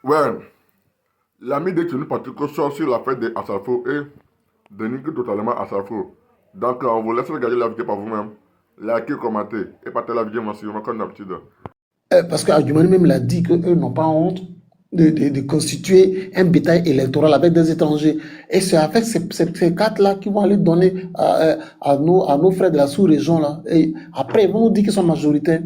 Ouais, l'ami de Tunu Patrick sort sur la fête de Asafo et dénigre totalement Asafo. Donc, on vous laisse regarder la vidéo par vous-même. Likez, commentez et partagez la vidéo massivement comme d'habitude. Parce qu'Adjumani même l'a dit qu'eux n'ont pas honte de constituer un bétail électoral avec des étrangers. Et c'est avec ces quatre-là qu'ils vont aller donner à nos frères de la sous-région là. Et après, ils vont nous dire qu'ils sont majoritaires.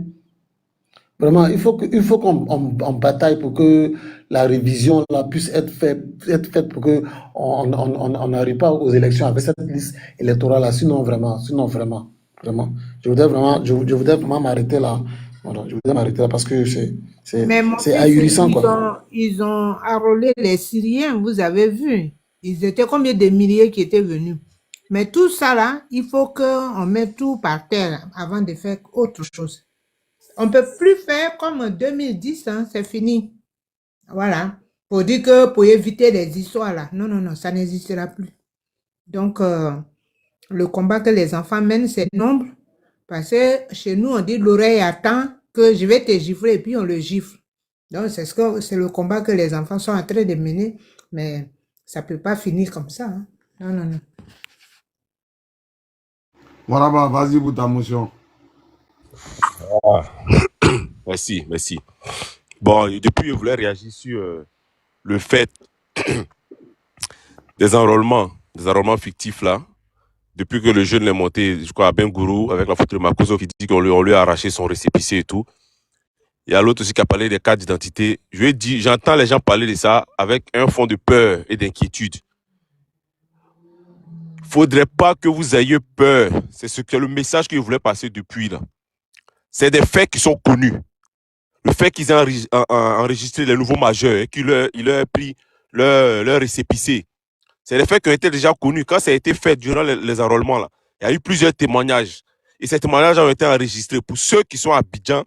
Vraiment, il faut qu'on bataille pour que la révision là, puisse être faite pour que on n'arrive pas aux élections avec cette liste électorale là. Sinon vraiment, vraiment. Je voudrais vraiment m'arrêter là. Voilà, je voudrais m'arrêter là parce que Mais mon c'est fils, ahurissant quoi. ils ont enrôlé les Syriens, vous avez vu. Ils étaient combien de milliers qui étaient venus. Mais tout ça là, il faut qu'on mette tout par terre avant de faire autre chose. On ne peut plus faire comme en 2010, hein, c'est fini. Voilà. Pour dire que pour éviter les histoires là. Non, non, non, ça n'existera plus. Donc, le combat que les enfants mènent, c'est nombre. Parce que chez nous, on dit l'oreille attend que je vais te gifler et puis on le gifle. Donc, c'est le combat que les enfants sont en train de mener. Mais ça ne peut pas finir comme ça. Hein. Non, non, non. Voilà, bah, vas-y pour ta motion. Ah. Merci, merci. Bon, depuis, je voulais réagir sur le fait des enrôlements fictifs là. Depuis que le jeune est monté, je crois, à Bengourou, avec la photo de Makoso qui dit qu'on lui a arraché son récépissé et tout. Il y a l'autre aussi qui a parlé des cartes d'identité. Je lui ai dit, j'entends les gens parler de ça avec un fond de peur et d'inquiétude. Faudrait pas que vous ayez peur. C'est le message que je voulais passer depuis là. C'est des faits qui sont connus. Le fait qu'ils aient enregistré les nouveaux majeurs et qu'il leur ait pris leur récépissé, c'est des faits qui ont été déjà connus. Quand ça a été fait durant les enrôlements, là, il y a eu plusieurs témoignages. Et ces témoignages ont été enregistrés. Pour ceux qui sont à Abidjan,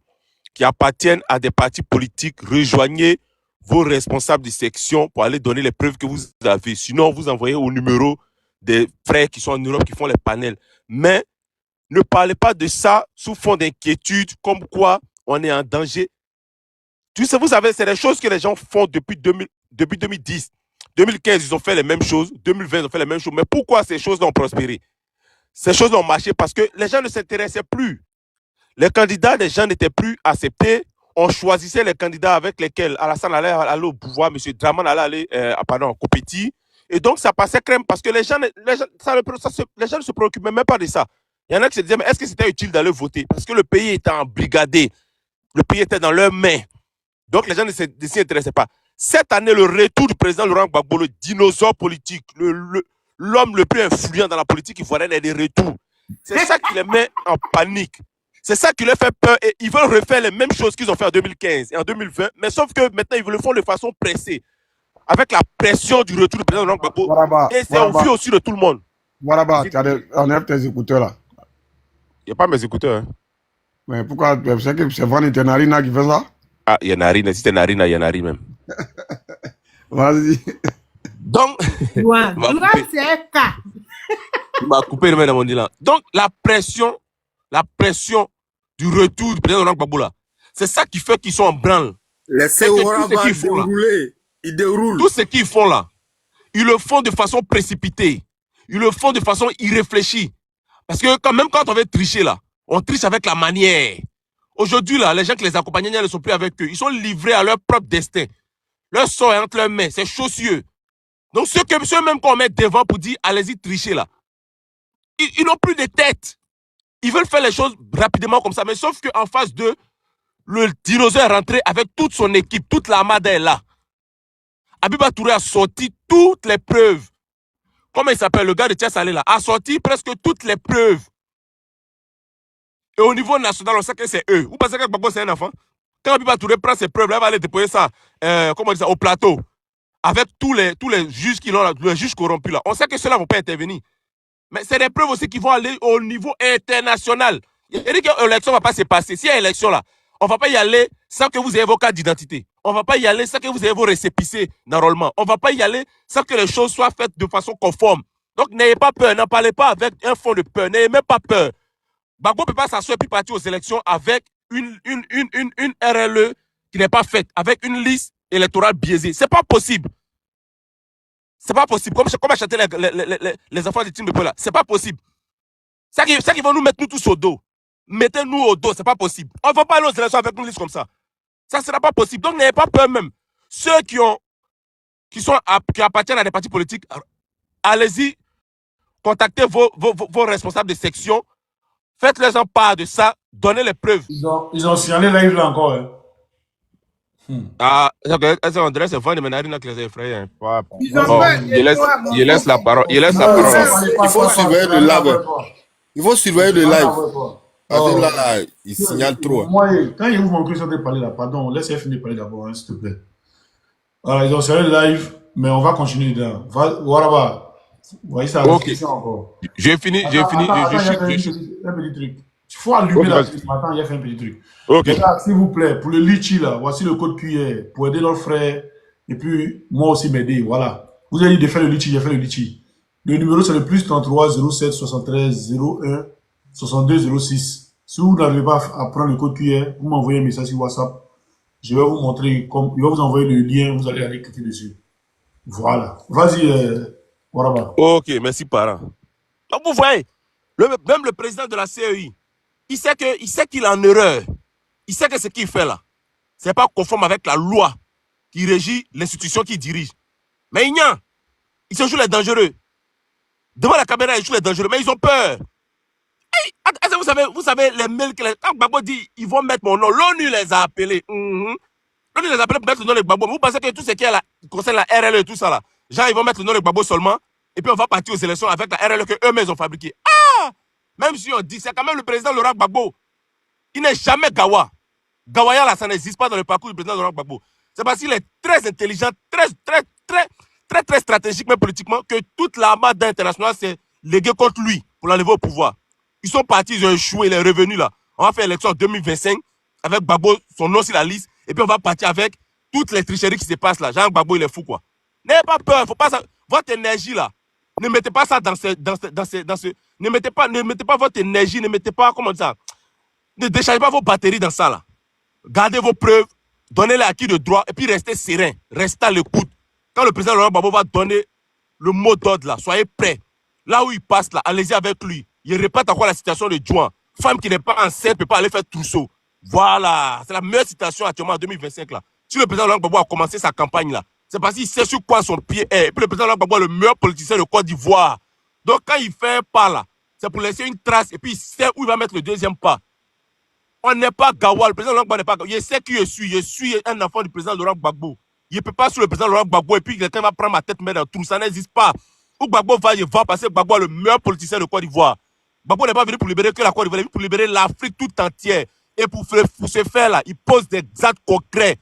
qui appartiennent à des partis politiques, rejoignez vos responsables de section pour aller donner les preuves que vous avez. Sinon, vous envoyez au numéro des frères qui sont en Europe, qui font les panels. Mais ne parlez pas de ça sous fond d'inquiétude, comme quoi on est en danger. Tu sais, vous savez, c'est des choses que les gens font depuis 2010. 2015, ils ont fait les mêmes choses. 2020, ils ont fait les mêmes choses. Mais pourquoi ces choses ont prospéré? Ces choses ont marché parce que les gens ne s'intéressaient plus. Les candidats des gens n'étaient plus acceptés. On choisissait les candidats avec lesquels Alassane allait aller au pouvoir, M. Draman allait aller, Kopeti. Et donc, ça passait crème parce que les gens ne se préoccupaient même pas de ça. Il y en a qui se disaient, mais est-ce que c'était utile d'aller voter? Parce que le pays était embrigadé. Le pays était dans leurs mains. Donc, les gens ne s'y intéressaient pas. Cette année, le retour du président Laurent Gbagbo, le dinosaure politique, l'homme le plus influent dans la politique ivoirienne est de retour. C'est ça qui les met en panique. C'est ça qui leur fait peur et ils veulent refaire les mêmes choses qu'ils ont fait en 2015 et en 2020, mais sauf que maintenant, ils le font de façon pressée, avec la pression du retour du président Laurent Gbagbo. Voilà, Et c'est au vu aussi de tout le monde. Voilà, enlève tes écouteurs là. Il n'y a pas mes écouteurs. Hein. Mais pourquoi? C'est Van Narina qui fait ça? Ah, il y a Narina. Si c'est Narina, il y a Narina même. Vas-y. Donc, c'est un cas. Il m'a coupé le main dans mon là. Donc, la pression du retour du président Laurent Gbagbo là, c'est ça qui fait qu'ils sont en branle. Laissez Oraba dérouler. Ils déroulent. Tout ce qu'ils font là, ils le font de façon précipitée. Ils le font de façon irréfléchie. Parce que même quand on veut tricher là, on triche avec la manière. Aujourd'hui là, les gens qui les accompagnent ne sont plus avec eux. Ils sont livrés à leur propre destin. Leur sort est entre leurs mains. C'est chaussieux. Donc ceux même qu'on met devant pour dire allez-y tricher là, ils n'ont plus de tête. Ils veulent faire les choses rapidement comme ça. Mais sauf qu'en face d'eux, le dinosaure est rentré avec toute son équipe. Toute l'armada est là. Abiba Touré a sorti toutes les preuves. Comment il s'appelle, le gars de Thiès Salé là, a sorti presque toutes les preuves. Et au niveau national, on sait que c'est eux. Vous pensez que Gbagbo c'est un enfant? Quand Abiba Touré prend ses preuves, là, il va aller déposer ça, comment on dit ça, au plateau. Avec tous les juges qui l'ont là, les juges corrompus là. On sait que ceux-là ne vont pas intervenir. Mais c'est des preuves aussi qui vont aller au niveau international. Il dit que l'élection ne va pas se passer. S'il y a élection là, on ne va pas y aller sans que vous ayez vos cartes d'identité. On ne va pas y aller sans que vous ayez vos récépissés d'enrôlement. On ne va pas y aller sans que les choses soient faites de façon conforme. Donc n'ayez pas peur, n'en parlez pas avec un fond de peur, n'ayez même pas peur. Gbagbo ne peut pas s'asseoir et partir aux élections avec une RLE qui n'est pas faite, avec une liste électoral biaisé. C'est pas possible. C'est pas possible. Comme a chanté les enfants de Timbepo là. C'est pas possible. Ça qui vont nous mettre nous tous au dos. Mettez-nous au dos, c'est pas possible. On ne va pas aller aux élections avec une liste comme ça. Ça ne sera pas possible. Donc n'ayez pas peur même. Ceux qui appartiennent à des partis politiques, allez-y, contactez vos responsables de section, faites-les en part de ça, donnez les preuves. Ils ont signalé live là encore. Hein. Ah, André, c'est Van Menarina qui les a effrayés. Ils ont peur de toi, mon il laisse la parole. Il laisse la Non, parole. il faut surveiller le live. Il faut surveiller le live. Parce que là, il signale trop. Moi, quand il ouvre mon cul, de parler là, pardon, laissez finir de parler d'abord, hein, s'il te plaît. Voilà, ils ont signalé le live, mais on va continuer dedans. Voilà. Vous voyez ça, Ok. encore. J'ai fini. Attends, il y a un petit truc. Il faut allumer la piste. Attends, il y a fait un petit truc. Ok. Les gars, s'il vous plaît, pour le litchi là, voici le code QR pour aider notre frère et puis moi aussi m'aider. Voilà. Vous avez dit de faire le litchi, j'ai fait le litchi. Le numéro c'est le plus 33 07 73 01 62 06. Si vous n'arrivez pas à prendre le code QR, vous m'envoyez un message sur WhatsApp. Je vais vous montrer, je vais vous envoyer le lien, vous allez aller cliquer dessus. Voilà. Vas-y, voilà. Ok, merci parent. Donc vous voyez, même le président de la CEI, il sait qu'il est en erreur. Il sait que ce qu'il fait là, ce n'est pas conforme avec la loi qui régit l'institution qu'il dirige. Mais il se joue les dangereux. Devant la caméra, ils jouent les dangereux, mais ils ont peur. Hey, vous savez les mails que quand Gbagbo dit ils vont mettre mon nom, l'ONU les a appelés. L'ONU les a appelés pour mettre le nom de Gbagbo. Vous pensez que tout ce qui est là, concerne la RLE et tout ça là, genre ils vont mettre le nom de Gbagbo seulement, et puis on va partir aux élections avec la RLE que eux-mêmes ont fabriquée. Ah! Même si on dit, c'est quand même le président Laurent Gbagbo. Il n'est jamais Gawa. Gawaya là, ça n'existe pas dans le parcours du président Laurent Gbagbo. C'est parce qu'il est très intelligent, très stratégique, même politiquement, que toute l'armada internationale s'est léguée contre lui pour l'enlever au pouvoir. Ils sont partis, ils ont échoué, il est revenu là. On va faire l'élection en 2025 avec Gbagbo, son nom sur la liste, et puis on va partir avec toutes les tricheries qui se passent là. Jean Gbagbo, il est fou quoi. N'ayez pas peur, faut pas ça. Votre énergie là, ne mettez pas ça ne mettez pas votre énergie, ne mettez pas, comment ça, ne déchargez pas vos batteries dans ça là. Gardez vos preuves, donnez-les à qui de droit, et puis restez serein, restez à l'écoute. Quand le président Laurent Gbagbo va donner le mot d'ordre là, soyez prêts. Là où il passe là, allez-y avec lui. Il répète encore la citation de Juan. Femme qui n'est pas enceinte ne peut pas aller faire trousseau. Voilà, c'est la meilleure citation actuellement en 2025 là. Si le président Laurent Gbagbo a commencé sa campagne là, c'est parce qu'il sait sur quoi son pied est. Et puis le président Laurent Gbagbo est le meilleur politicien de Côte d'Ivoire. Donc quand il fait un pas là, c'est pour laisser une trace et puis il sait où il va mettre le deuxième pas. On n'est pas Gawa, le président Laurent Gbagbo n'est pas Gawa. Je sais qui je suis un enfant du président Laurent Gbagbo. Il ne peut pas sur le président Laurent Gbagbo et puis quelqu'un va prendre ma tête, mettre dans le trou. Ça n'existe pas. Où Gbagbo va, il va parce que Gbagbo est le meilleur politicien de Côte d'Ivoire. Gbagbo n'est pas venu pour libérer que la Côte d'Ivoire, il est venu pour libérer l'Afrique tout entière. Et pour ce faire là, il pose des actes concrets.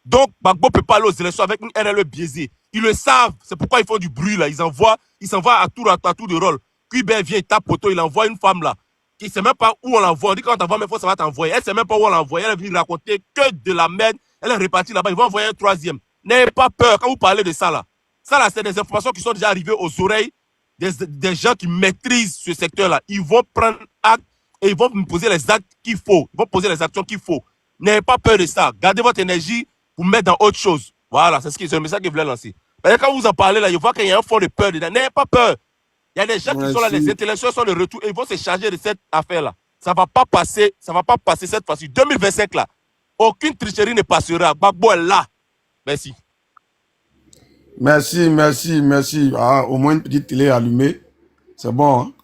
Donc Gbagbo ne peut pas aller aux élections avec une RLE biaisée. Ils le savent. C'est pourquoi ils font du bruit là. Ils s'envoient à tour de rôle. Cuibert vient, il tape poteau, il envoie une femme là qui ne sait même pas où on l'envoie. On dit quand on t'envoie, mais ça va t'envoyer. Elle ne sait même pas où on l'envoie. Elle est venue raconter que de la merde. Elle est repartie là-bas. Ils vont envoyer un troisième. N'ayez pas peur quand vous parlez de ça là. Ça là, c'est des informations qui sont déjà arrivées aux oreilles des gens qui maîtrisent ce secteur-là. Ils vont prendre acte et ils vont me poser les actes qu'il faut. Ils vont poser les actions qu'il faut. N'ayez pas peur de ça. Gardez votre énergie pour mettre dans autre chose. Voilà, c'est le message que je voulais lancer. Mais quand vous en parlez là, je vois qu'il y a un fond de peur dedans. N'ayez pas peur. Il y a des gens qui sont là, les intellectuels sont de retour et ils vont se charger de cette affaire-là. Ça ne va pas passer cette fois-ci. 2025 là, aucune tricherie ne passera. Gbagbo est là. Merci. Merci. Ah, au moins une petite télé allumée. C'est bon.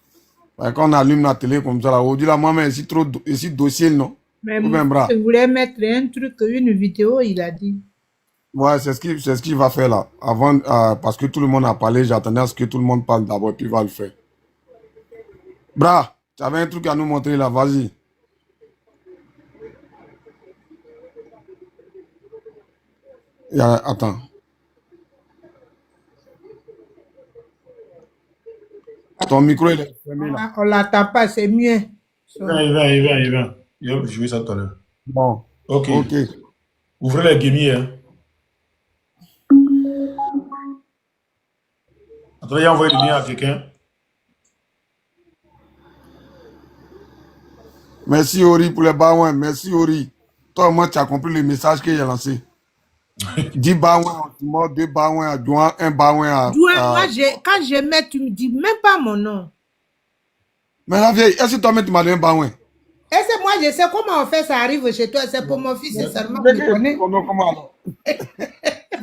Hein? Quand on allume la télé comme ça, là, on dit là, moi, mais ici dossier, non? Mais moi, je voulais mettre un truc, une vidéo, il a dit. Ouais, c'est ce qu'il va faire là. Avant, parce que tout le monde a parlé, j'attendais à ce que tout le monde parle d'abord, puis il va le faire. Bra, tu avais un truc à nous montrer là, vas-y. Attends. Ton micro, il est fermé là. On l'attend pas, c'est mieux. Il vient. Je vais jouer ça tout à l'heure. Bon. Ok. Ouvrez les guillemets. Hein. Attendez, envoyer le lien à quelqu'un. Merci Ori pour les baouins. Merci Ori. Toi, moi, tu as compris le message que j'ai lancé. 10 baouins en Timor, 2 baouins à Douan, 1 baouin à... Douin, moi, quand je mets, tu me dis même pas mon nom. Mais la vieille, est-ce que toi-même tu m'as donné un baouin? Et c'est moi, je sais comment on fait, ça arrive chez toi. C'est pour mon fils, c'est seulement que je connais. Comment alors?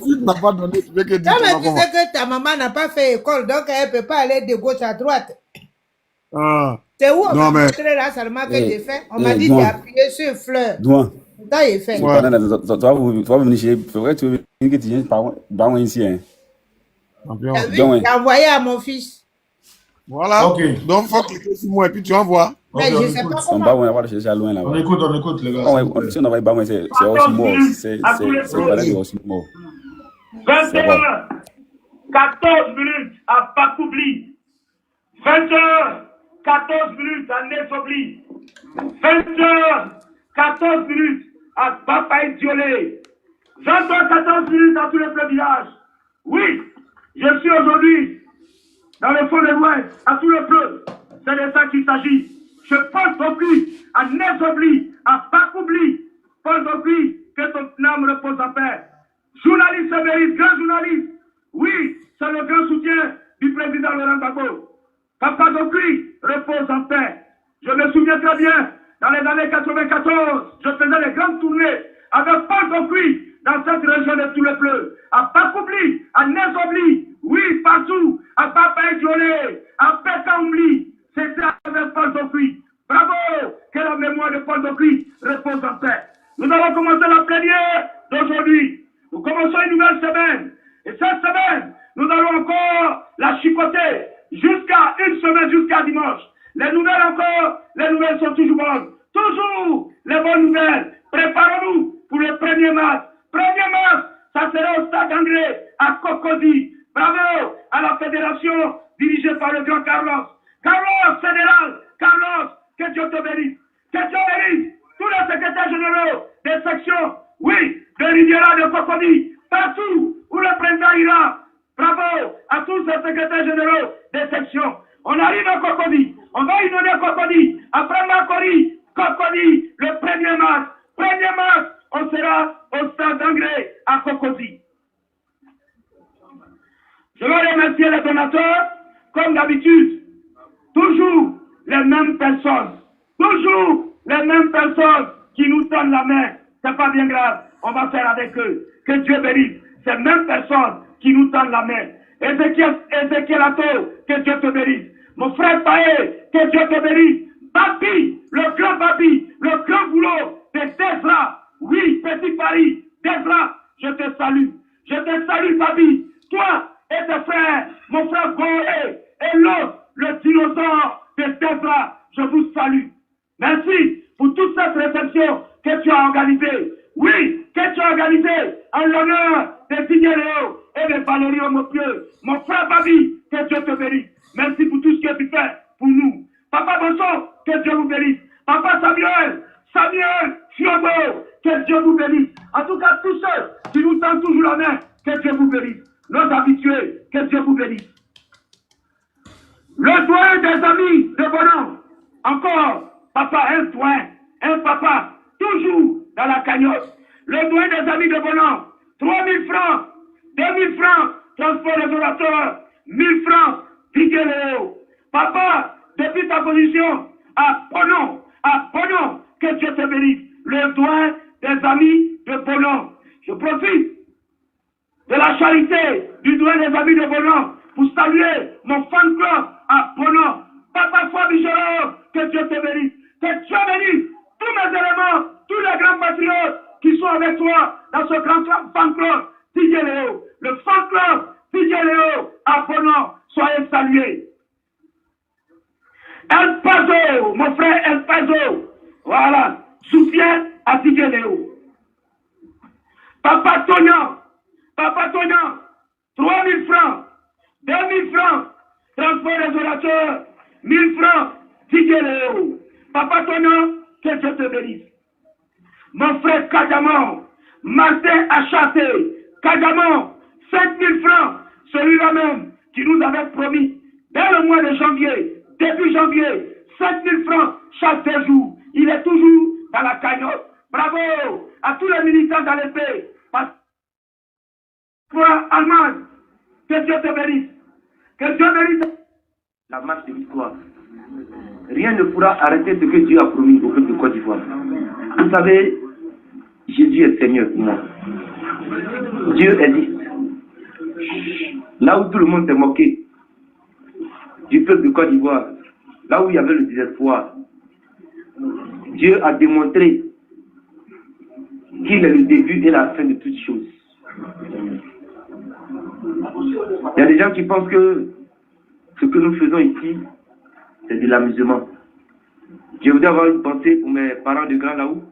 Si tu n'as pas donné, tu veux que dire Non, mais tu comment? sais que ta maman n'a pas fait école, donc elle ne peut pas aller de gauche à droite. Ah. C'est où on Non, m'a mais... montré là seulement que j'ai fait. On m'a dit d'appuyer sur une fleur. Douan. Ça, il fait. Ouais. Tu vas venir chez... C'est vrai que tu veux venir que tu viennes par ici. Hein. J'ai envoyé à mon fils. Voilà. Okay. Donc, il faut cliquer sur moi et puis tu envoies. Mais je ne sais pas comment. On va le chercher à loin là. On écoute les gars. Si on envoie baouin, c'est aussi mort. C'est aussi mort. 21, 14 minutes à Pakoubli. 20h, 14 minutes à Nesobli. 20h, 14 minutes à Bapaï Diolé. 20h, 14 minutes dans tous les deux villages. Oui, je suis aujourd'hui dans le fond de l'Ouest, à tout le peuple. C'est de ça qu'il s'agit. Je pense beaucoup à Nesobli, à Pakoubli. Pense beaucoup que ton âme repose en paix. Journaliste Sévériste, grand journaliste. Oui, c'est le grand soutien du président Laurent Gbagbo. Papa Dokri repose en paix. Je me souviens très bien, dans les années 94, je faisais des grandes tournées avec Paul Dokri dans cette région de tout le bleu. À Pakoubli, à Nesobli, oui, partout, à Papaï Diolé, à Pekaoumli, c'était avec Paul Dokri. Bravo, que la mémoire de Paul Dokri repose en paix. Nous allons commencer la plénière d'aujourd'hui. Nous commençons une nouvelle semaine. Et cette semaine, nous allons encore la chicoter jusqu'à une semaine, jusqu'à dimanche. Les nouvelles encore, les nouvelles sont toujours bonnes. Toujours les bonnes nouvelles. Préparons-nous pour le 1er mars. 1er mars, ça sera au stade Anglais, à Cocody. Bravo à la fédération dirigée par le grand Carlos. Carlos fédéral, Carlos, que Dieu te bénisse. Que Dieu bénisse tous les secrétaires généraux des sections, oui, de Riviera, de Cocody, partout où le président ira. Bravo à tous les secrétaires généraux des sections. On arrive à Cocody, on va inonder Cocody. Après Makori, Cocody, le 1er mars. 1er mars, on sera au stade d'Anglais à Cocody. Je veux remercier les donateurs, comme d'habitude. Toujours les mêmes personnes. Toujours les mêmes personnes qui nous tendent la main. C'est pas bien grave. On va faire avec eux. Que Dieu bénisse. Ces mêmes personnes qui nous tendent la main. Ézéchiel Ato, que Dieu te bénisse. Mon frère Paé, que Dieu te bénisse. Babi, le grand boulot de Desra. Oui, petit Paris, Desra, je te salue. Je te salue, Babi. Toi et tes frères, mon frère Goé et l'autre, le dinosaure de Desra, je vous salue. Merci pour toute cette réception que tu as organisée. Oui, que tu as organisée en l'honneur de Didier Léo et de Valérie Omopieux. Mon frère Babi, que Dieu te bénisse. Merci pour tout ce que tu fais pour nous. Papa Bonson, que Dieu vous bénisse. Papa Samuel, Fiodo, que Dieu vous bénisse. En tout cas, tous ceux qui nous tendent toujours la main, que Dieu vous bénisse. Nos habitués, que Dieu vous bénisse. Le doyen des amis de Bonan, encore, papa, un papa, toujours dans la cagnotte. Le doyen des amis de Bonan, 3 000 francs, 2 000 francs, transport des orateurs, 1 000 francs, Didier Léo. Papa, depuis ta position, à Bonan, que Dieu te bénisse. Le doyen des amis de Bonan. Je profite de la charité du doyen des amis de Bonan pour saluer mon fan club à Bonan. Papa Fabi Jérôme, que Dieu te bénisse. Que Dieu bénisse tous mes éléments, tous les grands patriotes qui sont avec toi dans ce grand fan club, Didier Léo. Le fan club, Didier Léo, à Bonan, soyez salués. El Pazo, mon frère El Pazo, voilà, soutien à Didier Léo. Papa Tognan, 3 000 francs, 2 000 francs, transport des orateurs, 1 000 francs, Didier Léo. Papa Tognan, que Dieu te bénisse. Mon frère Kadamon, Martin Achaté, Kadamon, 5 000 francs, celui-là même qui nous avait promis, dès le mois de janvier, début janvier, 5 000 francs chaque 2 jours. Il est toujours dans la cagnotte. Bravo à tous les militants dans l'épée. Toi, Allemagne, que Dieu te bénisse. Que Dieu bénisse la marche de l'histoire. Rien ne pourra arrêter ce que Dieu a promis au peuple de Côte d'Ivoire. Vous savez, Jésus est Seigneur pour moi. Dieu existe. Là où tout le monde s'est moqué du peuple de Côte d'Ivoire, là où il y avait le désespoir, Dieu a démontré qu'il est le début et la fin de toutes choses. Il y a des gens qui pensent que ce que nous faisons ici, c'est de l'amusement. Je voudrais avoir une pensée pour mes parents de Grand Laou.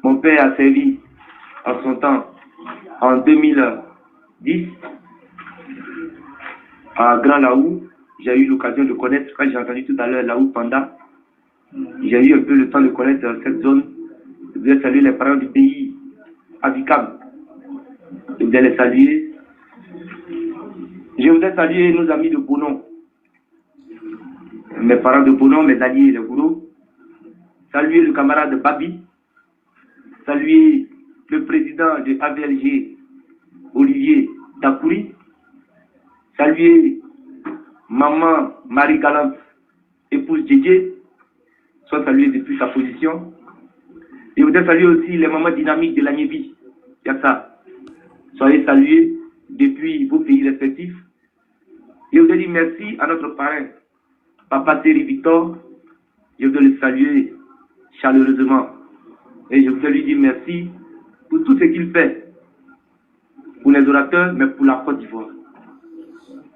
Mon père a servi en son temps, en 2010, à Grand Laou. J'ai eu l'occasion de connaître, quand j'ai entendu tout à l'heure Laou Panda, j'ai eu un peu le temps de connaître cette zone. Je voudrais saluer les parents du pays, Avikam. Je voudrais les saluer. Je voudrais saluer nos amis de Bonon. Mes parents de Bonon, mes alliés, les gourous. Saluer le camarade Babi. Saluer le président de AVLG, Olivier Dakouri. Saluer maman Marie Galante, épouse Djedje. Soit saluée depuis sa position. Et vous saluer aussi les mamans dynamiques de l'Agnébi. Il y a ça. Soyez salués depuis vos pays respectifs. Et je vous dis merci à notre parrain, Papa Thierry Victor. Je voudrais le saluer chaleureusement. Et je voudrais lui dire merci pour tout ce qu'il fait pour les orateurs, mais pour la Côte d'Ivoire.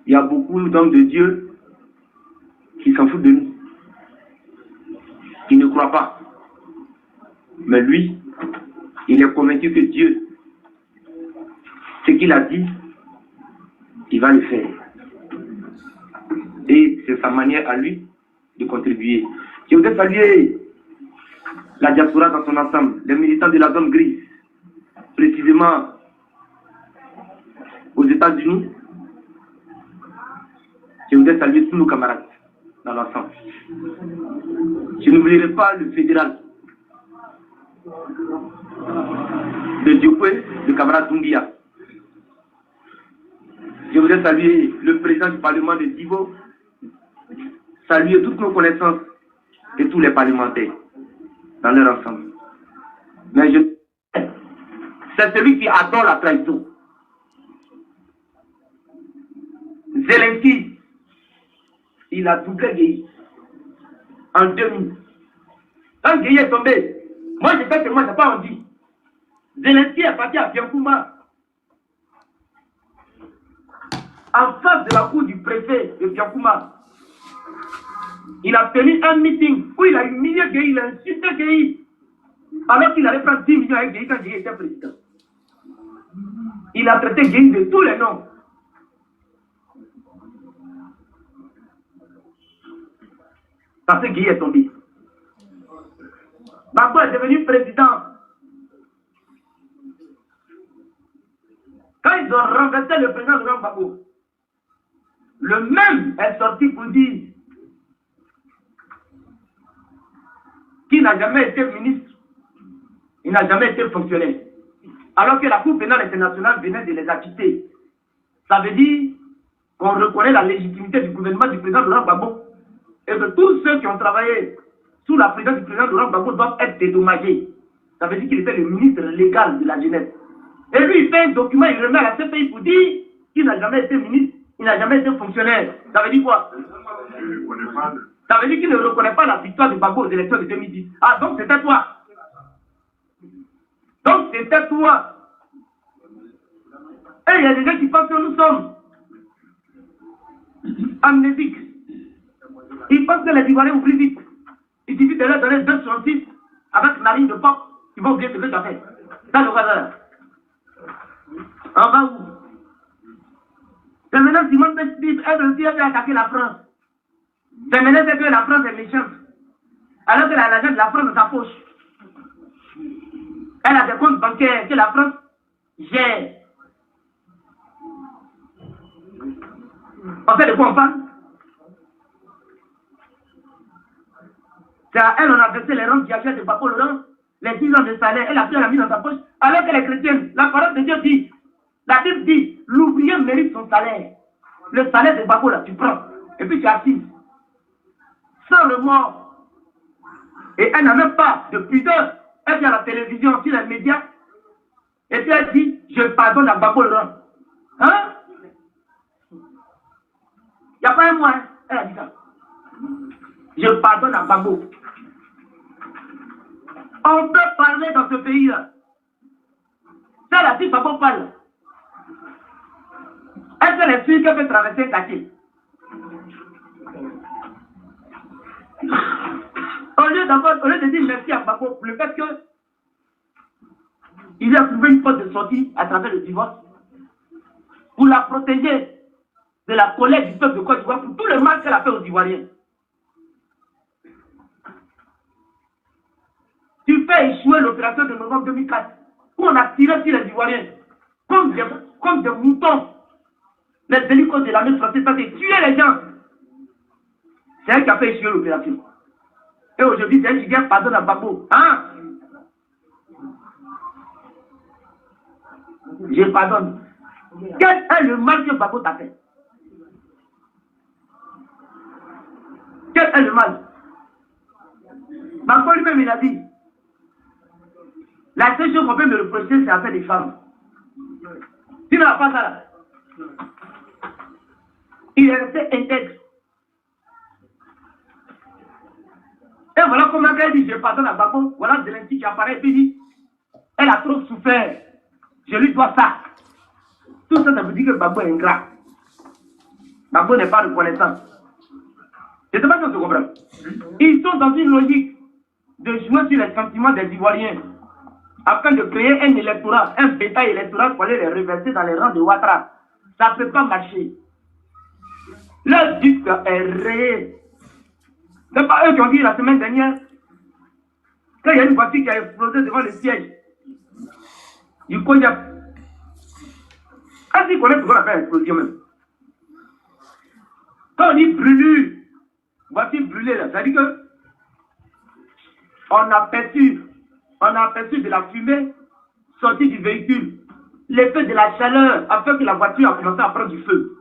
Il y a beaucoup d'hommes de Dieu qui s'en foutent de nous, qui ne croient pas. Mais lui, il est convaincu que Dieu, ce qu'il a dit, il va le faire. Et c'est sa manière à lui de contribuer. Je voudrais saluer la diaspora dans son ensemble, les militants de la zone grise, précisément aux États-Unis. Je voudrais saluer tous nos camarades dans l'ensemble. Je n'oublierai pas le fédéral de Diopoué, le camarade Doumbia. Je voudrais saluer le président du Parlement de Divo, saluer toutes nos connaissances et tous les parlementaires dans leur ensemble. Mais c'est celui qui adore la trahison. Zelensky, il a doublé Gueye en 2000. Quand Gueye est tombé, moi je sais que moi je n'ai pas envie. Zelensky est parti à Biancouma, en face de la cour du préfet de Biancouma. Il a tenu un meeting où il a humilié Gueye, il a insulté Gueye, alors qu'il allait prendre 10 millions avec Gueye quand Gueye était président. Il a traité Gueye de tous les noms. Parce que Gueye est tombé. Gbagbo est devenu président. Quand ils ont renversé le président de Gbagbo, le même est sorti pour dire qu'il n'a jamais été ministre, il n'a jamais été fonctionnaire. Alors que la Cour pénale internationale venait de les acquitter. Ça veut dire qu'on reconnaît la légitimité du gouvernement du président Laurent Gbagbo et que tous ceux qui ont travaillé sous la présidence du président Laurent Gbagbo doivent être dédommagés. Ça veut dire qu'il était le ministre légal de la jeunesse. Et lui, il fait un document, il remet à la CPI pour dire qu'il n'a jamais été ministre, il n'a jamais été fonctionnaire. Ça veut dire quoi? Ça veut dire qu'il ne reconnaît pas la victoire de Gbagbo aux élections de 2010. Ah, donc c'était toi. Donc c'était toi. Et il y a des gens qui pensent que nous sommes amnésiques. Ils pensent que les Ivoiriens oublient vite. Il suffit de leur donner 2,66 avec Marine de Pop, ils vont oublier ce que tu as fait. Dans le hasard. En bas où? C'est maintenant Simone Veil, elle aussi a attaqué la France. C'est maintenant que la France est méchante. Alors qu'elle a l'argent de la France dans sa poche. Elle a des comptes bancaires que la France gère. En fait, de quoi on parle? C'est à elle, on a versé les rangs viagères de Gbagbo Laurent, les 10 ans de salaire, elle a pris la mise dans sa poche, alors qu'elle est chrétienne. La parole de Dieu dit La Bible dit, l'ouvrier mérite son salaire. Le salaire de Gbagbo, là, tu prends. Et puis tu assises. Sans le mort. Et elle n'a même pas de pudeur. Elle vient à la télévision, sur les médias. Et puis elle dit, je pardonne à Gbagbo le rang. Hein? Il n'y a pas un mois, hein? Elle a dit ça. Je pardonne à Gbagbo. On peut parler dans ce pays-là. Ça, la fille Gbagbo parle. Elle fait les filles qu'elle peut traverser un quartier. Au lieu de dire merci à Gbagbo pour le fait que il a trouvé une porte de sortie à travers le divorce pour la protéger de la colère du peuple de Côte d'Ivoire pour tout le mal qu'elle a fait aux Ivoiriens. Tu fais échouer l'opération de novembre 2004 où on a tiré sur les Ivoiriens comme des moutons. Les hélicos de l'armée française ont tué les gens. C'est elle qui a fait échouer l'opération. Et aujourd'hui, c'est elle qui vient pardonner à Gbagbo. Hein? Je pardonne. Quel est le mal que Gbagbo t'a fait? Quel est le mal? Gbagbo lui-même, il a dit, la seule chose qu'on peut me reprocher, c'est affaire des femmes. Tu n'as pas ça là. Il est resté intègre. Et voilà comment elle dit, je pardonne à Gbagbo. Voilà Zelensky qui apparaît et puis dit, elle a trop souffert. Je lui dois ça. Tout ça, ça veut dire que Gbagbo est ingrat. Gbagbo n'est pas reconnaissant. Je ne sais pas si on se comprend. Ils sont dans une logique de jouer sur les sentiments des Ivoiriens afin de créer un électorat, un bétail électoral pour aller les reverser dans les rangs de Ouattara. Ça ne peut pas marcher. Leur but est rayé. Ce n'est pas eux qui ont dit la semaine dernière, quand il y a une voiture qui a explosé devant le siège, il connaît. Est-ce qu'ils connaissent ce qu'on appelle explosion même? Quand on dit brûlure, voiture brûlée, là, ça veut dire que on a aperçu de la fumée sortie du véhicule, l'effet de la chaleur a fait que la voiture a commencé à prendre du feu.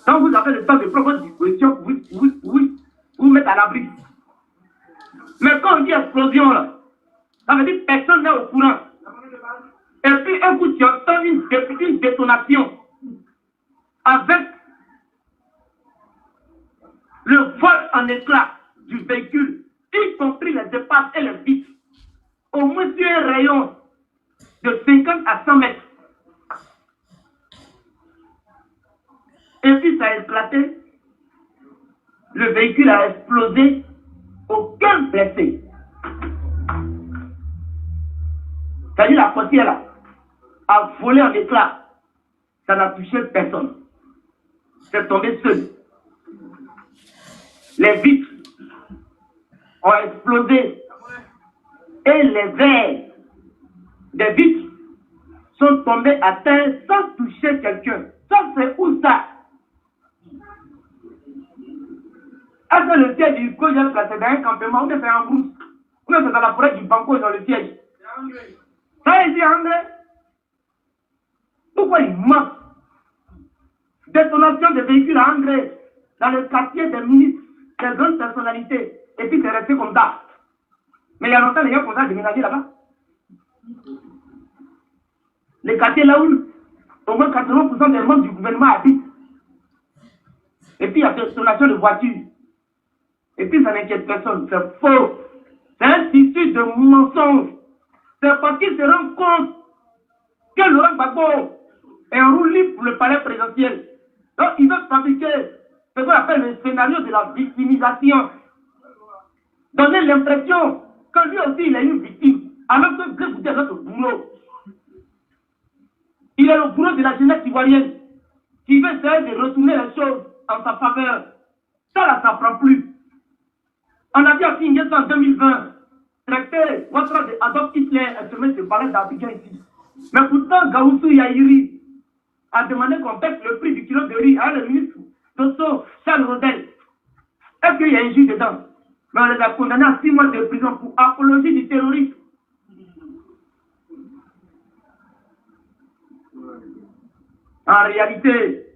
Donc vous avez le temps de prendre votre disposition, vous mettre à l'abri. Mais quand on dit explosion, là, ça veut dire que personne n'est au courant. Et puis un coup, tu entends une détonation avec le vol en éclats du véhicule, y compris les dépasses et les vitres, au moins sur un rayon de 50 à 100 mètres. Et puis ça a éclaté, le véhicule a explosé, aucun blessé. C'est-à-dire la portière là a volé en éclats, ça n'a touché personne. C'est tombé seul. Les vitres ont explosé et les verres des vitres sont tombés à terre sans toucher quelqu'un. Ça, c'est où ça? Est-ce que le siège du Koji placé dans un campement ou c'est en brousse? Ou c'est dans la forêt du Banco dans le siège? Ça est dit, André? Pourquoi il manque? Détonation des véhicules à André dans le quartier des ministres, des grandes personnalités. Et puis c'est resté comme ça. Mais il y a longtemps, les gens commencent à déménager là-bas. Les quartiers là où au moins 80% des membres du gouvernement habitent. Et puis il y a détonation de voitures. Et puis ça n'inquiète personne. C'est faux. C'est un tissu de mensonges. C'est parce qu'ils se rendent compte que Laurent Gbagbo est en roue libre pour le palais présidentiel. Donc ils veulent fabriquer ce qu'on appelle le scénario de la victimisation. Donner l'impression que lui aussi il est une victime. Alors que vous êtes notre boulot. Il est le bourreau de la jeunesse ivoirienne qui veut essayer de retourner les choses en sa faveur. Ça là, ça ne prend plus. On a bien signé ça en 2020. Traité Ouattara de Adolf Hitler et se met ce palais d'Abidjan ici. Mais pourtant, Gaussou Yaïri a demandé qu'on baisse le prix du kilo de riz à le ministre Dosso Charles Rodel. Est-ce qu'il y a un juge dedans? Mais on les a condamnés à 6 mois de prison pour apologie du terrorisme. En réalité,